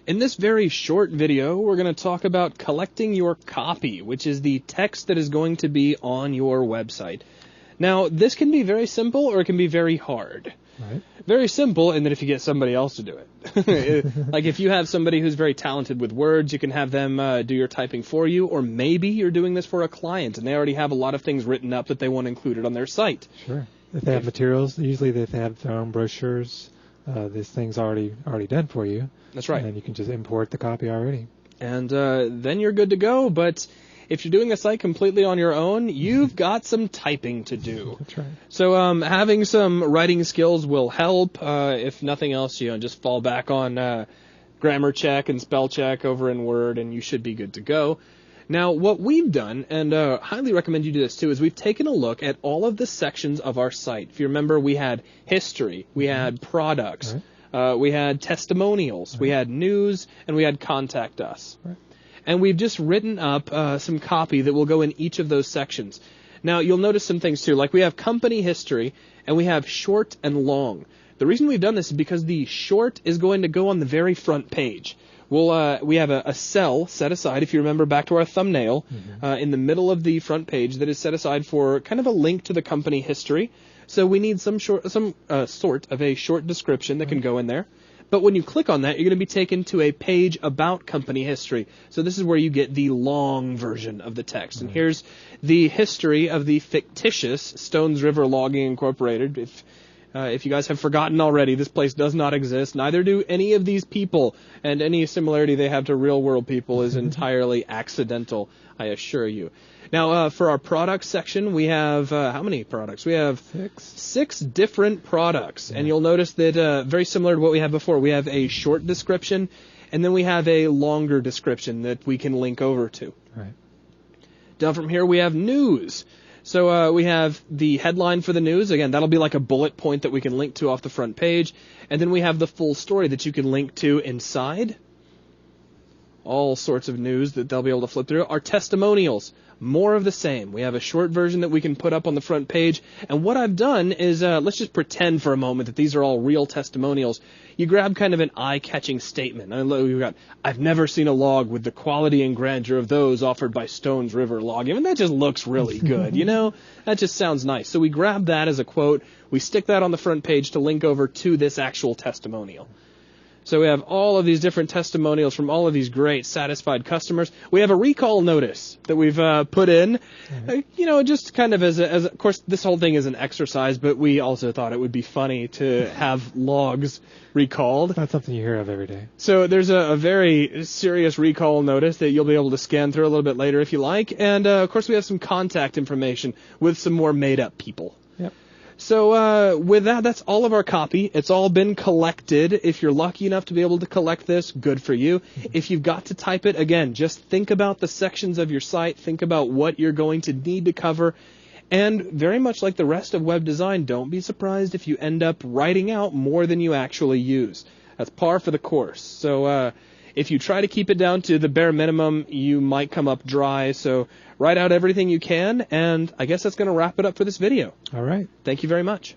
In this very short video, we're going to talk about collecting your copy, which is the text that is going to be on your website. Now, this can be very simple or it can be very hard. Right. Very simple in that if you get somebody else to do it. Like if you have somebody who's very talented with words, you can have them do your typing for you, or maybe you're doing this for a client and they already have a lot of things written up that they want included on their site. Sure. If they have materials, usually they have their own brochures. This thing's already done for you. That's right. And you can just import the copy already. And then you're good to go. But if you're doing a site completely on your own, you've got some typing to do. That's right. So having some writing skills will help. If nothing else, just fall back on grammar check and spell check over in Word, and you should be good to go. Now, what we've done, and highly recommend you do this too, is we've taken a look at all of the sections of our site. If you remember, we had history, we had products, right. We had testimonials, right. we had news, and we had contact us. Right. And we've just written up some copy that will go in each of those sections. Now, you'll notice some things too, like we have company history, and we have short and long. The reason we've done this is because the short is going to go on the very front page. We have a cell set aside, if you remember back to our thumbnail, in the middle of the front page that is set aside for kind of a link to the company history. So we need some sort of a short description that can go in there. But when you click on that, you're going to be taken to a page about company history. So this is where you get the long version of the text. And here's the history of the fictitious Stones River Logging Incorporated. If you guys have forgotten already, this place does not exist. Neither do any of these people, and any similarity they have to real-world people is entirely accidental, I assure you. Now, for our products section, we have, how many products? We have six different products, and you'll notice that very similar to what we had before, we have a short description, and then we have a longer description that we can link over to. Right. Down from here, we have news. So we have the headline for the news. Again, that'll be like a bullet point that we can link to off the front page. And then we have the full story that you can link to inside. All sorts of news that they'll be able to flip through. Our testimonials, more of the same. We have a short version that we can put up on the front page. And what I've done is, let's just pretend for a moment that these are all real testimonials. You grab kind of an eye-catching statement. We've got, I've never seen a log with the quality and grandeur of those offered by Stones River Logging. And that just looks really good, That just sounds nice. So we grab that as a quote. We stick that on the front page to link over to this actual testimonial. So we have all of these different testimonials from all of these great satisfied customers. We have a recall notice that we've put in, just kind of as of course, this whole thing is an exercise, but we also thought it would be funny to have logs recalled. Not something you hear of every day. So there's a very serious recall notice that you'll be able to scan through a little bit later if you like. And, of course, we have some contact information with some more made-up people. Yep. So with that, that's all of our copy. It's all been collected. If you're lucky enough to be able to collect this, good for you. If you've got to type it, again, just think about the sections of your site. Think about what you're going to need to cover. And very much like the rest of web design, don't be surprised if you end up writing out more than you actually use. That's par for the course. So if you try to keep it down to the bare minimum, you might come up dry. So write out everything you can, and I guess that's going to wrap it up for this video. All right. Thank you very much.